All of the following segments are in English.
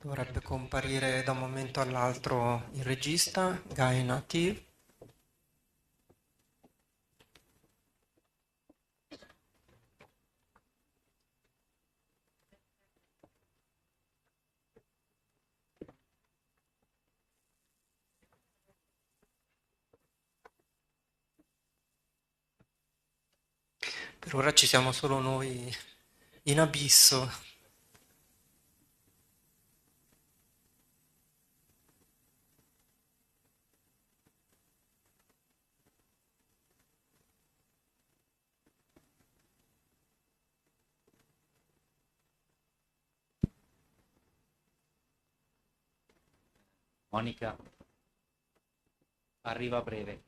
Dovrebbe comparire da un momento all'altro il regista, Guy Nattiv. Per ora ci siamo solo noi in abisso. Monica arriva a breve.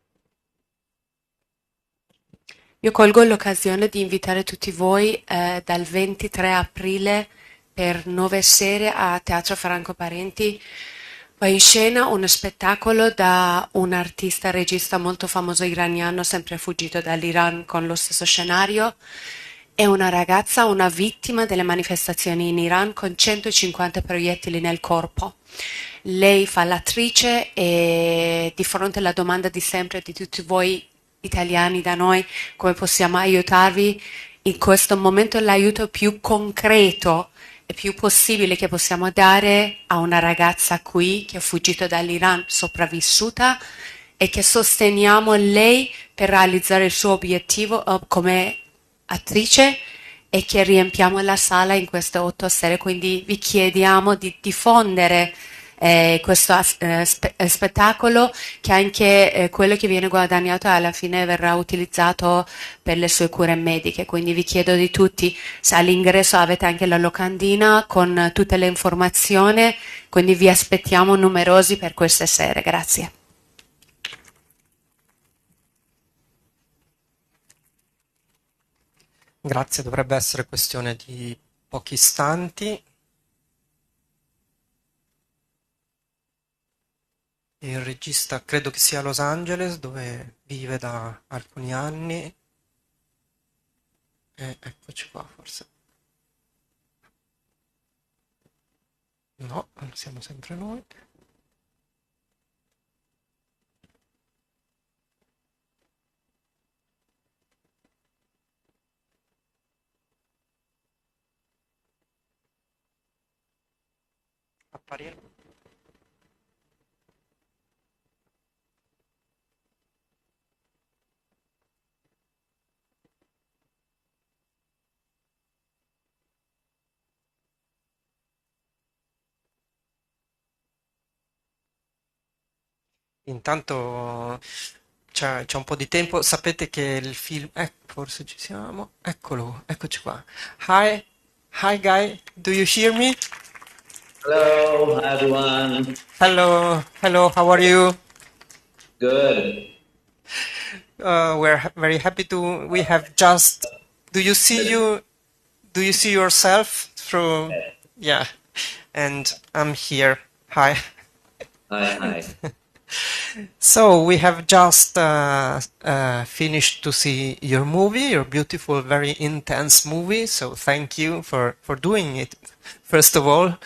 Io colgo l'occasione di invitare tutti voi dal 23 aprile per 9 sere a Teatro Franco Parenti. Va in scena uno spettacolo da un artista regista molto famoso iraniano, sempre fuggito dall'Iran con lo stesso scenario, e una ragazza, una vittima delle manifestazioni in Iran con 150 proiettili nel corpo. Lei fa l'attrice e di fronte alla domanda di sempre di tutti voi italiani da noi, come possiamo aiutarvi, in questo momento l'aiuto più concreto e più possibile che possiamo dare a una ragazza qui che è fuggita dall'Iran, sopravvissuta, e che sosteniamo lei per realizzare il suo obiettivo come attrice e che riempiamo la sala in queste 8 sere. Quindi vi chiediamo di diffondere questo spettacolo, che anche quello che viene guadagnato alla fine verrà utilizzato per le sue cure mediche. Quindi vi chiedo di tutti, se all'ingresso avete anche la locandina con tutte le informazioni, quindi vi aspettiamo numerosi per queste sere. Grazie. Grazie, dovrebbe essere questione di pochi istanti. Il regista credo che sia a Los Angeles, dove vive da alcuni anni. E eccoci qua, forse. No, siamo sempre noi. Apparire. Intanto c'è un po' di tempo. Sapete che il film. Forse ci siamo. Eccolo, eccoci qua. Hi, hi guy, do you hear me? Hello, hi everyone. Hello, hello, how are you? Good. We're very happy to. We have just. Do you see you? Do you see yourself through? Yeah, and I'm here. Hi. Hi, hi. So we have just finished to see your movie, your beautiful, very intense movie. So thank you for doing it, first of all,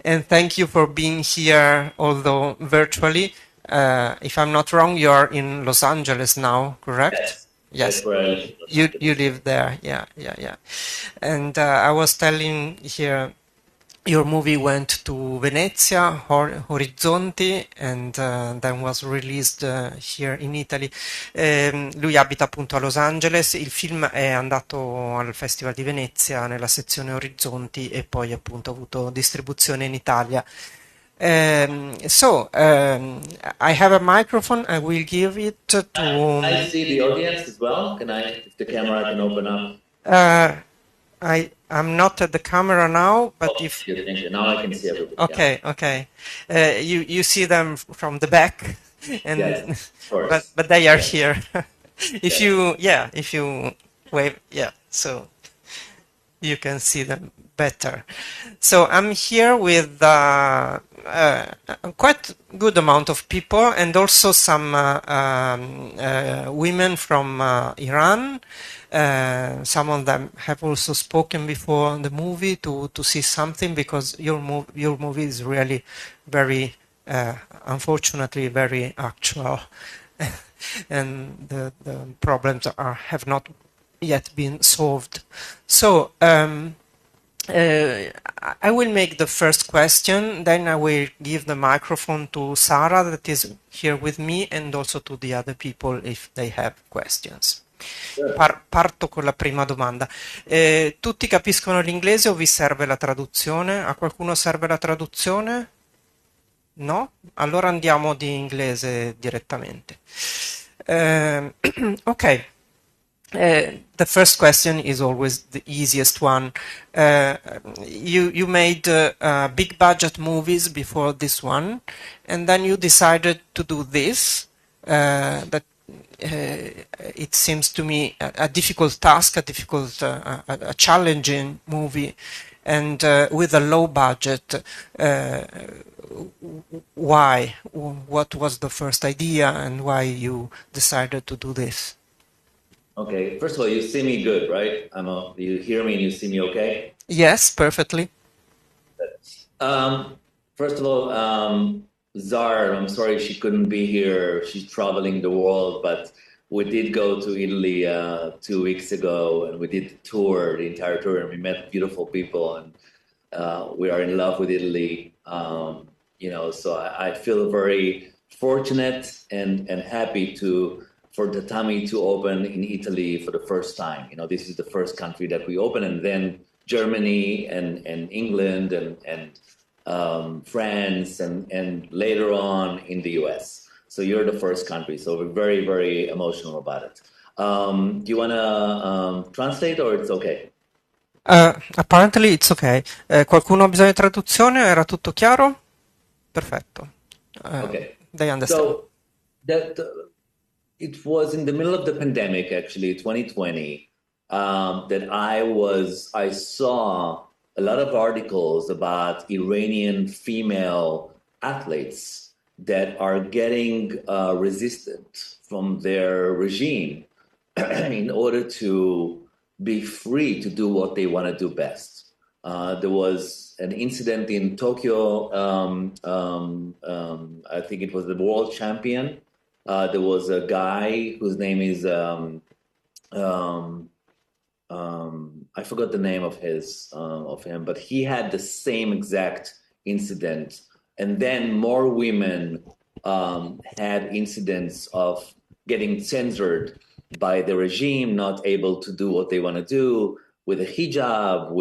and thank you for being here, although virtually. If I'm not wrong, you are in Los Angeles now, correct? Yes. That's where I live. You live there, yeah, yeah, yeah. And I was telling here, your movie went to Venezia, Orizzonti, and then was released here in Italy. Lui abita appunto a Los Angeles, il film è andato al Festival di Venezia nella sezione Orizzonti e poi appunto ha avuto distribuzione in Italia. I have a microphone. I will give it to. I see the audience as well. If the camera can open up? I'm not at the camera now, but Oh, if. thank you. Now I can see everybody. Okay, okay. You see them from the back, and Yes, of course. but they are Yes. here. If you wave, yeah, so you can see them better. So I'm here with quite good amount of people, and also some women from Iran. Some of them have also spoken before the movie to see something, because your movie is really very, unfortunately, very actual, and the problems have not yet been solved. So. I will make the first question, then I will give the microphone to Sara, that is here with me, and also to the other people if they have questions. Parto con la prima domanda. Tutti capiscono l'inglese o vi serve la traduzione? A qualcuno serve la traduzione? No? Allora andiamo di inglese direttamente. Ok. The first question is always the easiest one. You made big budget movies before this one, and then you decided to do this. That it seems to me a difficult task, a challenging movie, and with a low budget. Why? What was the first idea, and why you decided to do this? Okay, first of all, you see me good, right? You hear me and you see me okay? Yes, perfectly. First of all, Zar, I'm sorry she couldn't be here. She's traveling the world, but we did go to Italy 2 weeks ago, and we did the entire tour, and we met beautiful people, and we are in love with Italy. So I feel very fortunate and happy for TATAMI to open in Italy for the first time. This is the first country that we open, and then Germany and England and France and later on in the US. So you're the first country. So we're very, very emotional about it. Do you want to translate, or it's okay? Apparently it's okay. Qualcuno ha bisogno di traduzione? Era tutto chiaro? Perfetto. Okay. They understand. So it was in the middle of the pandemic, actually, 2020, that I saw a lot of articles about Iranian female athletes that are getting resistant from their regime in order to be free to do what they want to do best. There was an incident in Tokyo. I think it was the world champion. There was a guy whose name is I forgot the name of him, but he had the same exact incident, and then more women had incidents of getting censored by the regime, not able to do what they want to do with a hijab,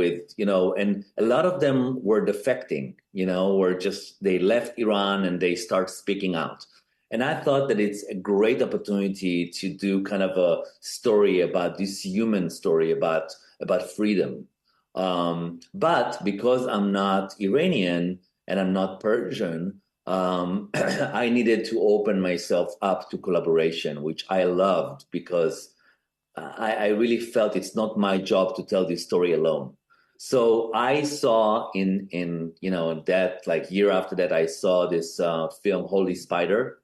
and a lot of them were defecting, they left Iran and they start speaking out. And I thought that it's a great opportunity to do kind of a story about this human story about freedom. But because I'm not Iranian and I'm not Persian, I needed to open myself up to collaboration, which I loved, because I really felt it's not my job to tell this story alone. So I saw in that, like, year after that, I saw this film Holy Spider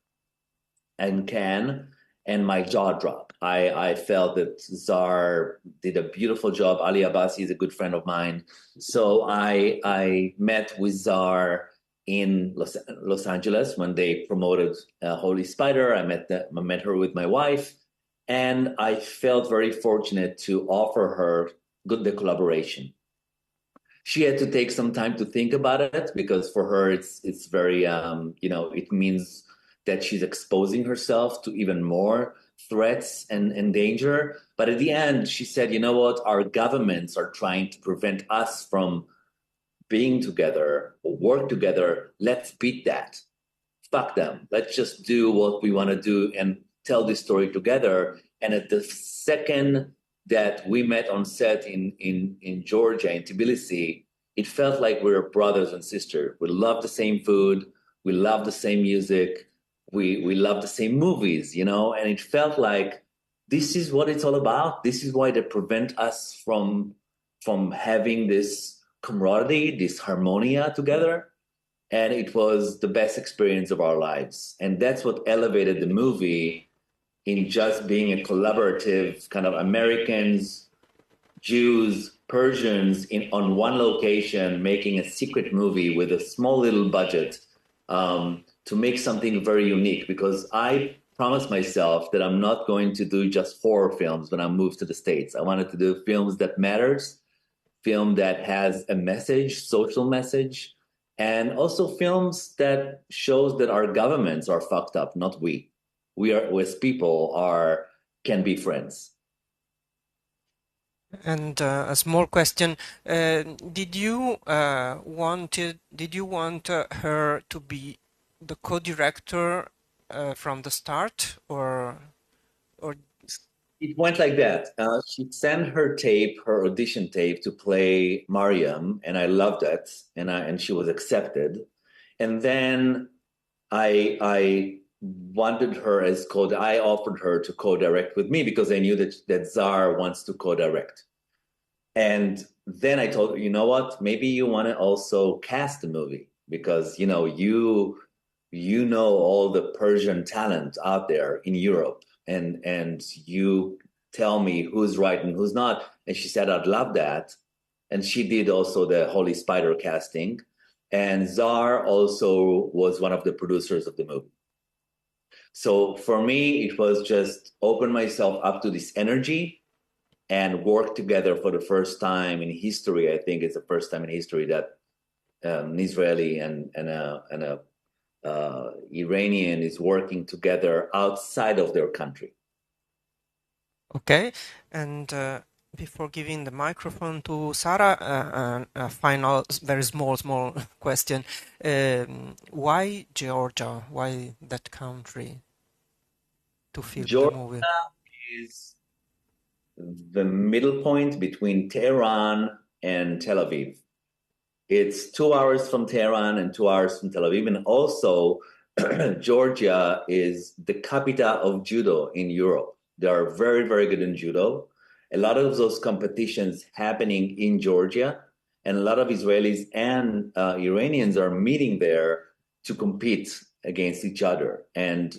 and Cannes, and my jaw dropped. I felt that Zar did a beautiful job. Ali Abbasi is a good friend of mine. So I met with Zar in Los Angeles when they promoted Holy Spider. I met her with my wife, and I felt very fortunate to offer her the collaboration. She had to take some time to think about it, because for her it's very it means that she's exposing herself to even more threats and danger. But at the end, she said, you know what? Our governments are trying to prevent us from being together or work together. Let's beat that. Fuck them. Let's just do what we want to do and tell this story together. And at the second that we met on set in Georgia, in Tbilisi, it felt like we were brothers and sisters. We love the same food. We love the same music. We love the same movies, and it felt like this is what it's all about. This is why they prevent us from having this camaraderie, this harmonia together. and it was the best experience of our lives. And that's what elevated the movie in just being a collaborative kind of Americans, Jews, Persians on one location making a secret movie with a small little budget, to make something very unique, because I promised myself that I'm not going to do just horror films when I move to the States. I wanted to do films that matters, film that has a message, social message, and also films that shows that our governments are fucked up, not we. We are, as people, are can be friends. And a small question: did you want her to be the co-director from the start, or It went like that. She sent her tape, her audition tape, to play Mariam, and I loved it, and she was accepted. And then I wanted her as I offered her to co-direct with me because I knew that Czar wants to co-direct. And then I told her, you know what? Maybe you want to also cast the movie, because you know all the Persian talent out there in Europe, and you tell me who's right and who's not. And she said, I'd love that. And she did also the Holy Spider casting. And Czar also was one of the producers of the movie. So for me, it was just open myself up to this energy and work together for the first time in history. I think it's the first time in history that an Israeli and a Iranian is working together outside of their country. okay? And before giving the microphone to Sarah, a final, very small question: why Georgia? Why that country to film the Georgia movie? is the middle point between Tehran and Tel Aviv. It's 2 hours from Tehran and 2 hours from Tel Aviv. And also, Georgia is the capital of judo in Europe. They are very, very good in judo. A lot of those competitions happening in Georgia, and a lot of Israelis and Iranians are meeting there to compete against each other. And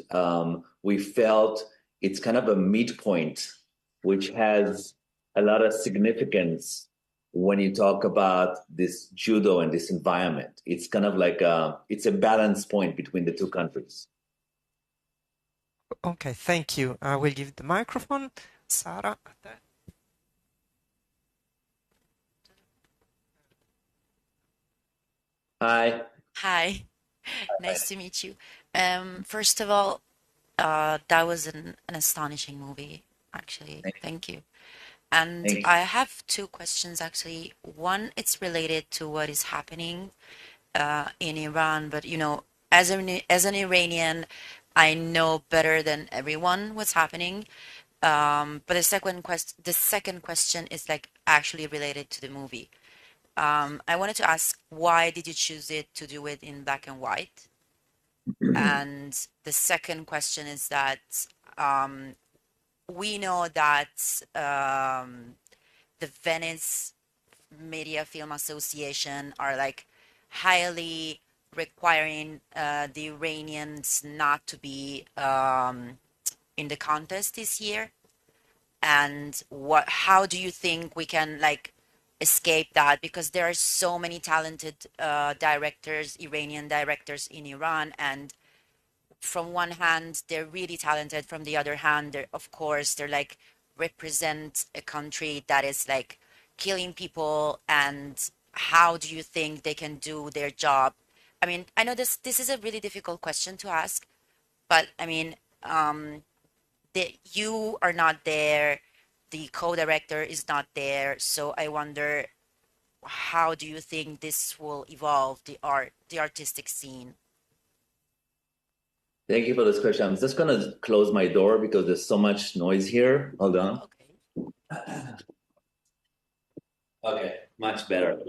we felt it's kind of a midpoint, which has a lot of significance when you talk about this judo and this environment. It's kind of like it's a balance point between the two countries. Okay, thank you. I will give the microphone, Sarah. Hi. Hi, nice to meet you. First of all, that was an astonishing movie, actually. Thank you. And Thank you. I have two questions, actually. One, it's related to what is happening in Iran, but as an Iranian, I know better than everyone what's happening. But the second question is like actually related to the movie. I wanted to ask, why did you choose it to do it in black and white? And the second question is that we know that the Venice Media Film Association are like highly requiring the Iranians not to be in the contest this year. And how do you think we can like escape that? Because there are so many talented directors, Iranian directors in Iran, and from one hand they're really talented, from the other hand they're like represent a country that is like killing people. And how do you think they can do their job? I mean, I know this is a really difficult question to ask, but I mean, you are not there, the co-director is not there, so I wonder, how do you think this will evolve the artistic scene? Thank you for this question. I'm just gonna close my door because there's so much noise here. Hold on. Okay. Okay, much better.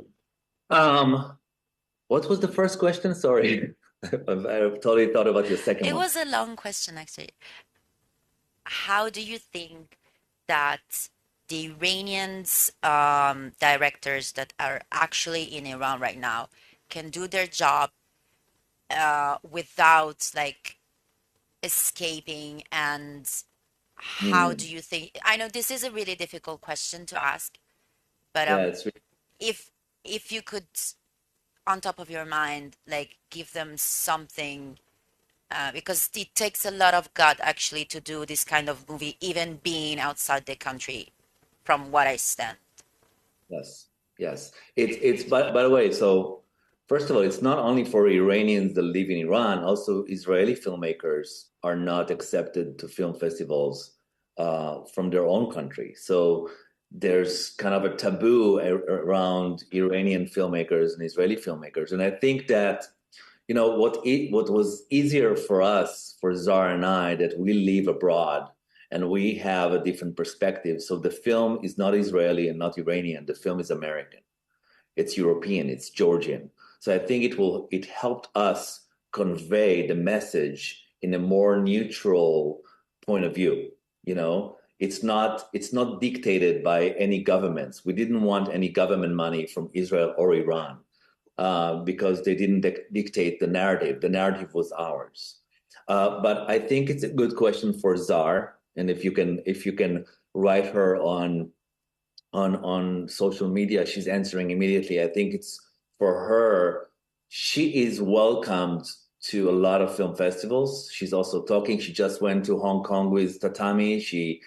What was the first question? Sorry. I've totally thought about the second It one. was a long question, actually. How do you think that the Iranians directors that are actually in Iran right now can do their job without like escaping? And how do you think? I know this is a really difficult question to ask, but Yeah, it's if you could, on top of your mind, like give them something, because it takes a lot of gut actually to do this kind of movie, even being outside the country, from what I stand. yes, yes. It's by the way, so first of all, it's not only for Iranians that live in Iran, also Israeli filmmakers are not accepted to film festivals from their own country. So there's kind of a taboo around Iranian filmmakers and Israeli filmmakers. And I think that, you know, what was easier for us, for Zara and I, that we live abroad and we have a different perspective. So the film is not Israeli and not Iranian. The film is American. It's European. It's Georgian. So I think it helped us convey the message in a more neutral point of view. You know, it's not dictated by any governments. We didn't want any government money from Israel or Iran because they didn't dictate the narrative. The narrative was ours. But I think it's a good question for Czar, and if you can write her on social media, she's answering immediately. I think it's for her. She is welcomed to a lot of film festivals. She's also talking. She just went to Hong Kong with Tatami. She's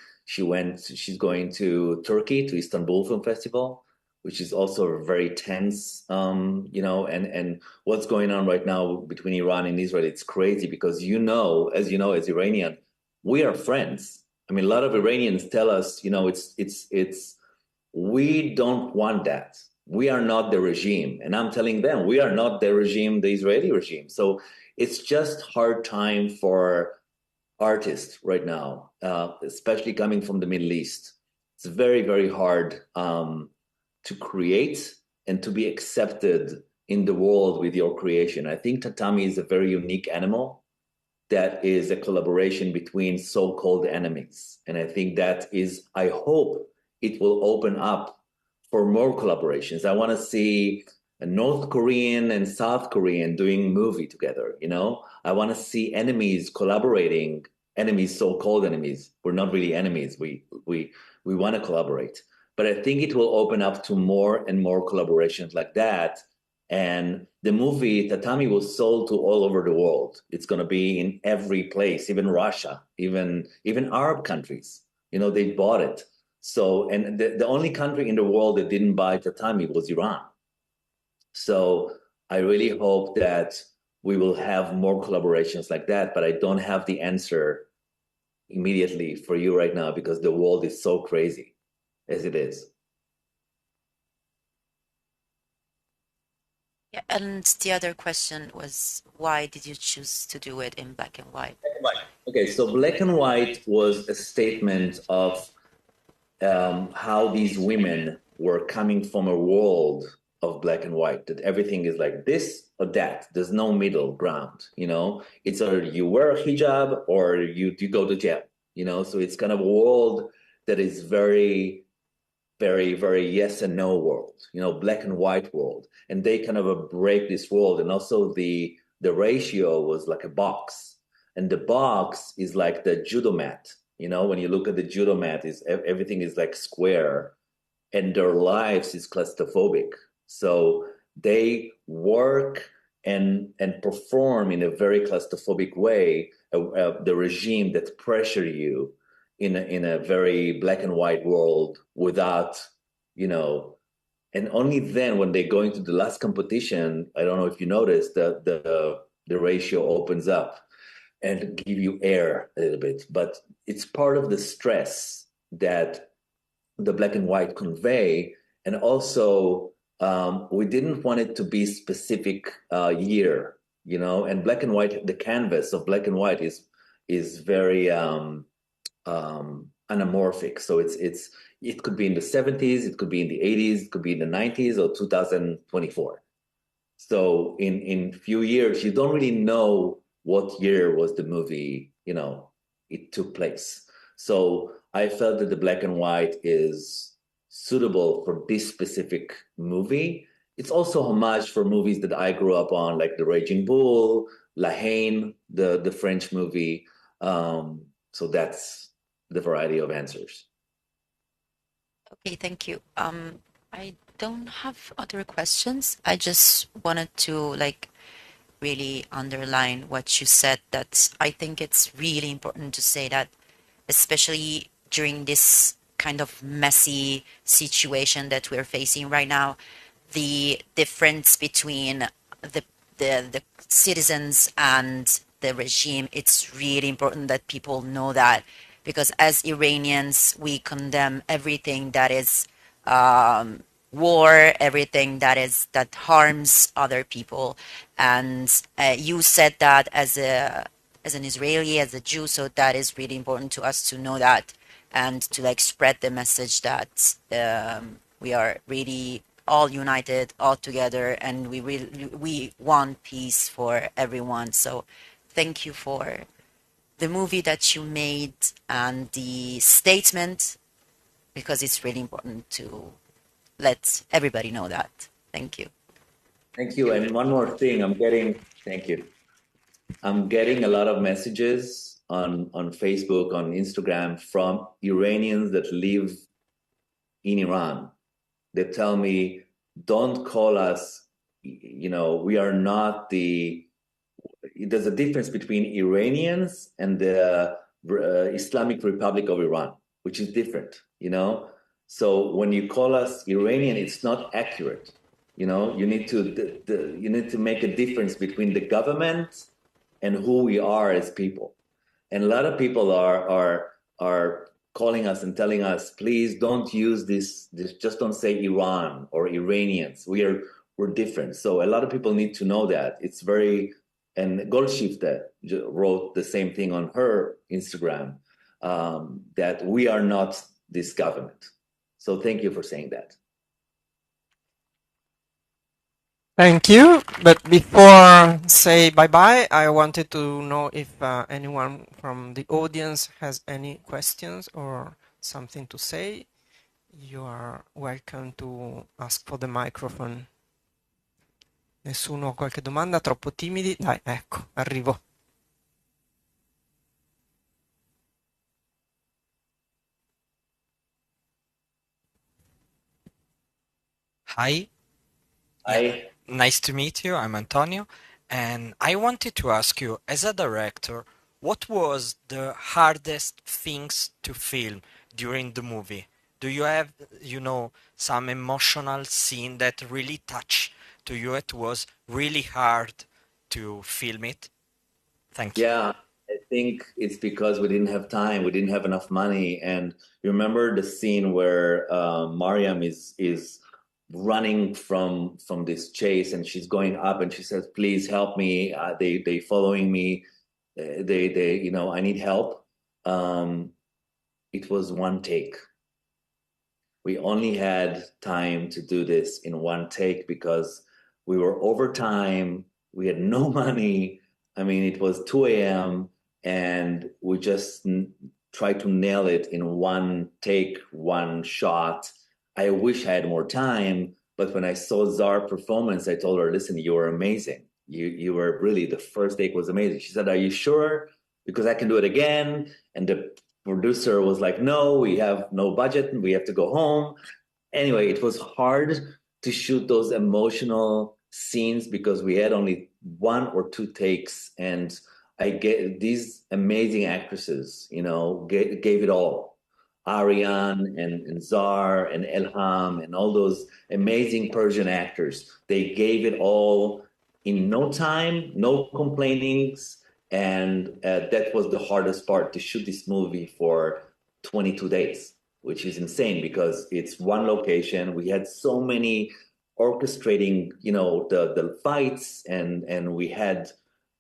going to Turkey, to Istanbul Film Festival, which is also very tense, and what's going on right now between Iran and Israel. It's crazy because, as Iranian, we are friends. I mean, a lot of Iranians tell us, we don't want that. We are not the regime. And I'm telling them, we are not the regime, the Israeli regime. So it's just hard time for artists right now, especially coming from the Middle East. It's very, very hard to create and to be accepted in the world with your creation. I think Tatami is a very unique animal that is a collaboration between so-called enemies. And I think I hope it will open up for more collaborations. I want to see a North Korean and South Korean doing movie together. I want to see enemies collaborating, enemies, so-called enemies. We're not really enemies. We want to collaborate. But I think it will open up to more and more collaborations like that. And the movie Tatami was sold to all over the world. It's going to be in every place, even Russia, even Arab countries. They bought it. So, and the only country in the world that didn't buy Tatami was Iran. So I really hope that we will have more collaborations like that, but I don't have the answer immediately for you right now because the world is so crazy as it is. Yeah, and the other question was, why did you choose to do it in black and white? Okay, so black and white was a statement of how these women were coming from a world of black and white, that everything is like this or that. There's no middle ground, It's either you wear a hijab or you go to jail, So it's kind of a world that is very, very, very yes and no world, black and white world. And they kind of break this world. And also the ratio was like a box. And the box is like the judo mat. When you look at the judo mat, everything is like square, and their lives is claustrophobic. So they work and perform in a very claustrophobic way. The regime that pressure you in a very black and white world without, and only then when they go into the last competition, I don't know if you noticed that the ratio opens up and give you air a little bit, but it's part of the stress that the black and white convey. And also, we didn't want it to be specific year, and black and white, the canvas of black and white is very anamorphic. So it could be in the 70s, it could be in the 80s, it could be in the 90s or 2024. So in few years, you don't really know what year was the movie, it took place. So I felt that the black and white is suitable for this specific movie. it's also homage for movies that I grew up on, like The Raging Bull, La Haine, the French movie. So that's the variety of answers. Okay, thank you. I don't have other questions. I just wanted to like really underline what you said. That I think it's really important to say that, especially during this kind of messy situation that we're facing right now, the difference between the the citizens and the regime, it's really important that people know that, because as Iranians we condemn everything that is war, everything that harms other people. And you said that as an Israeli, as a Jew, so that is really important to us to know that, and to like spread the message that we are really all united, all together, and we want peace for everyone. So thank you for the movie that you made and the statement, because it's really important to let everybody know that. Thank you. Thank you. And one more thing, thank you. I'm getting a lot of messages on Facebook, on Instagram from Iranians that live in Iran. They tell me, don't call us, we are not there's a difference between Iranians and the Islamic Republic of Iran, which is different, So when you call us Iranian, it's not accurate. You need to make a difference between the government and who we are as people. And a lot of people are calling us and telling us, please don't use this, just don't say Iran or Iranians. We're different. So a lot of people need to know that. It's very, and Goldshifteh wrote the same thing on her Instagram, that we are not this government. So thank you for saying that. Thank you. But before say bye-bye, I wanted to know if anyone from the audience has any questions or something to say. You are welcome to ask for the microphone. Nessuno ha qualche domanda? Troppo timidi? Dai, ecco, arrivo. Hi. Hi. Nice to meet you. I'm Antonio. And I wanted to ask you, as a director, what was the hardest things to film during the movie? Do you have, some emotional scene that really touched to you? It was really hard to film it. Thank you. Yeah, I think it's because we didn't have time. We didn't have enough money. And you remember the scene where Mariam is running from this chase, and she's going up, and she says, "Please help me. They following me. They I need help." It was one take. We only had time to do this in one take because we were over time. We had no money. I mean, it was 2 a.m. and we just tried to nail it in one take, one shot. I wish I had more time, but when I saw Zar's performance, I told her, listen, you were amazing. You were really, the first take was amazing. She said, are you sure? Because I can do it again. And the producer was like, no, we have no budget and we have to go home. Anyway, it was hard to shoot those emotional scenes because we had only 1 or 2 takes, and I get these amazing actresses, gave it all. Ariane and Zar and Elham and all those amazing Persian actors, they gave it all in no time, no complainings. And that was the hardest part, to shoot this movie for 22 days, which is insane because it's one location. We had so many orchestrating, the fights, and we had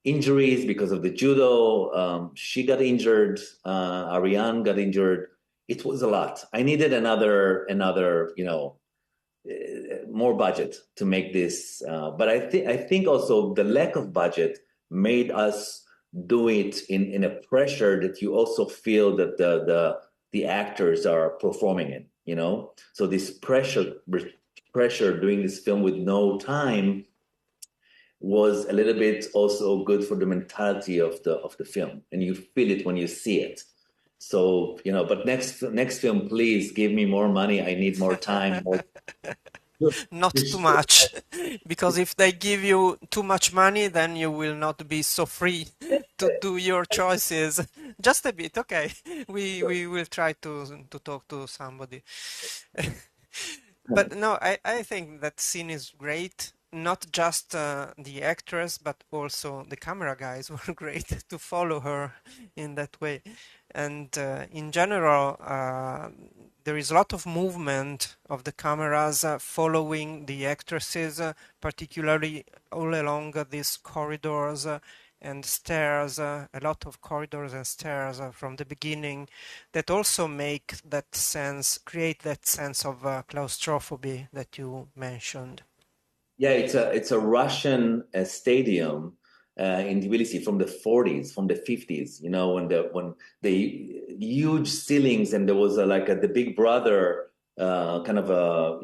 injuries because of the judo. She got injured. Ariane got injured. It was a lot. I needed another, more budget to make this. But I think also the lack of budget made us do it in a pressure that you also feel that the actors are performing in, So this pressure pressure doing this film with no time was a little bit also good for the mentality of the film, and you feel it when you see it. So but next film, please give me more money. I need more time. More Not too much, because if they give you too much money, then you will not be so free to do your choices. Just a bit, okay. We will try to talk to somebody. But no, I think that scene is great. Not just the actress, but also the camera guys were great to follow her in that way. And in general, there is a lot of movement of the cameras following the actresses, particularly all along these corridors and stairs, a lot of corridors and stairs from the beginning, that also create that sense of claustrophobia that you mentioned. Yeah, it's a Russian stadium in Tbilisi from the 40s, from the 50s. When the huge ceilings, and there was like the Big Brother kind of a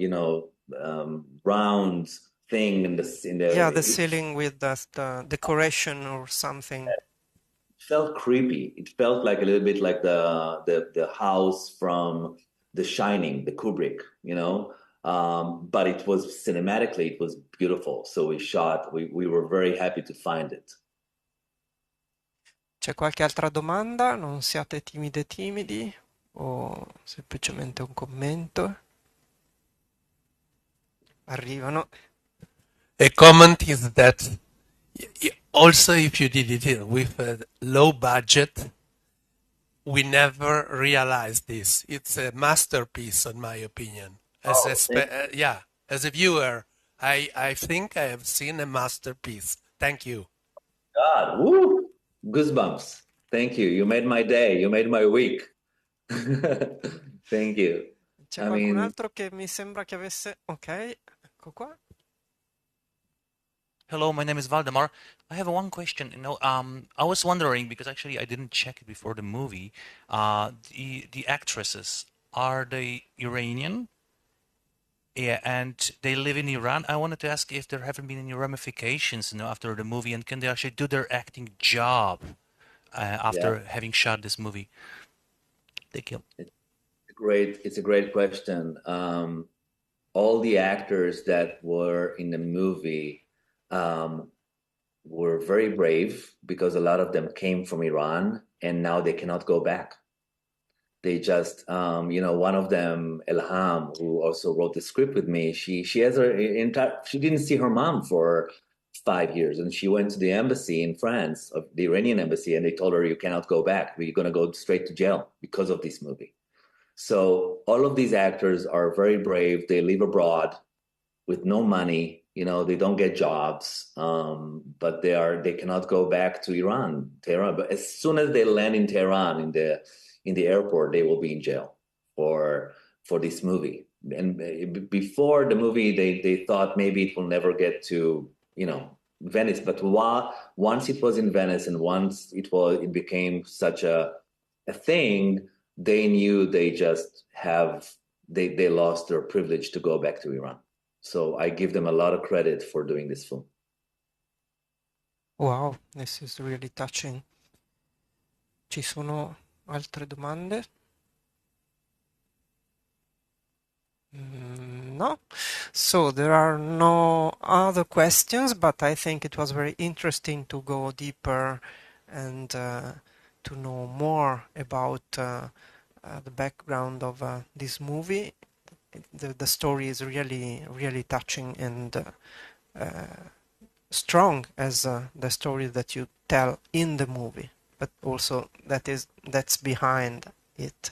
round thing Yeah, the ceiling with the decoration or something. Felt creepy. It felt like a little bit like the house from The Shining, the Kubrick, but it was cinematically, it was beautiful. So we were very happy to find it. C'è qualche altra domanda? Non siate timide timidi o semplicemente un commento? Arrivano. A comment is that also if you did it with a low budget, we never realized this. It's a masterpiece, in my opinion. As a viewer, I think I have seen a masterpiece. Thank you. God, woo! Goosebumps. Thank you. You made my day. You made my week. Thank you. C'è qualcun altro che mi sembra che avesse... Ok, ecco qua. Hello, my name is Valdemar. I have one question. I was wondering, because actually I didn't check it before the movie. The actresses, are they Iranian? Yeah, and they live in Iran. I wanted to ask if there haven't been any ramifications, after the movie, and can they actually do their acting job after having shot this movie? Thank you. It's a great question. All the actors that were in the movie were very brave, because a lot of them came from Iran and now they cannot go back. They just, one of them, Elham, who also wrote the script with me, she didn't see her mom for 5 years, and she went to the embassy in France, of the Iranian embassy, and they told her, you cannot go back. You're going to go straight to jail because of this movie. So all of these actors are very brave. They live abroad with no money. They don't get jobs, but they cannot go back to Tehran. But as soon as they land in Tehran, in the airport, they will be in jail for this movie. And before the movie, they thought maybe it will never get to Venice. But once it was in Venice, and once it became such a thing, they knew they lost their privilege to go back to Iran. So I give them a lot of credit for doing this film. Wow, this is really touching. Ci sono altre domande? No? So there are no other questions, but I think it was very interesting to go deeper and to know more about the background of this movie. The story is really, really touching and strong as the story that you tell in the movie, but also that's behind it.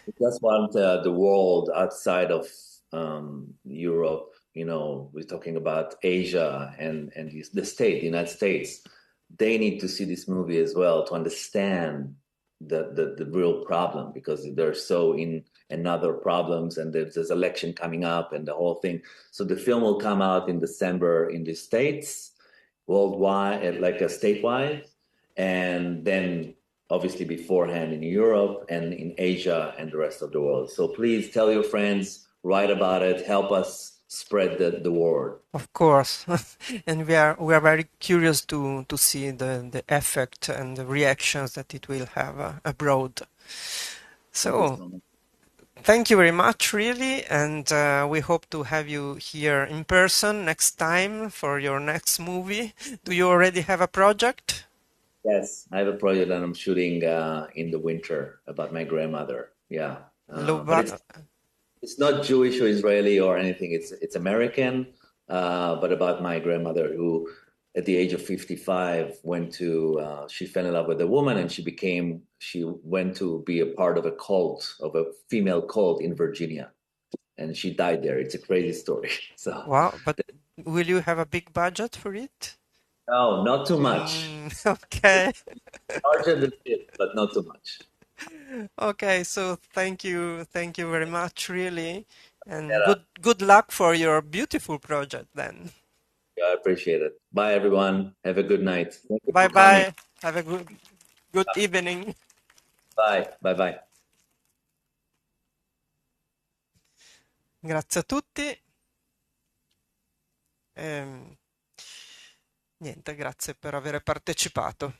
We just want the world outside of Europe. We're talking about Asia and the United States. They need to see this movie as well to understand the real problem, because they're so in another problems, and there's election coming up and the whole thing. So the film will come out in December in the States, worldwide, like a statewide, and then obviously beforehand in Europe and in Asia and the rest of the world. So please tell your friends, write about it, help us spread the word. Of course, and we are very curious to see the effect and the reactions that it will have abroad. Thank you So so much. thank you very much, really, and we hope to have you here in person next time for your next movie. Do you already have a project? Yes, I have a project that I'm shooting in the winter about my grandmother. Yeah, but it's not Jewish or Israeli or anything. It's American, but about my grandmother who, at the age of 55, she fell in love with a woman and she went to be a part of a female cult in Virginia, and she died there. It's a crazy story. So, Wow, but will you have a big budget for it? no, not too much. Okay. Larger than this, but not too much. Okay, so thank you very much, really, and Yeah, good luck for your beautiful project then. I appreciate it. Bye, everyone. Have a good night. Thank you Bye for coming. bye. Have a good evening. Bye. Bye. Bye. Grazie a tutti. Niente, grazie per aver partecipato.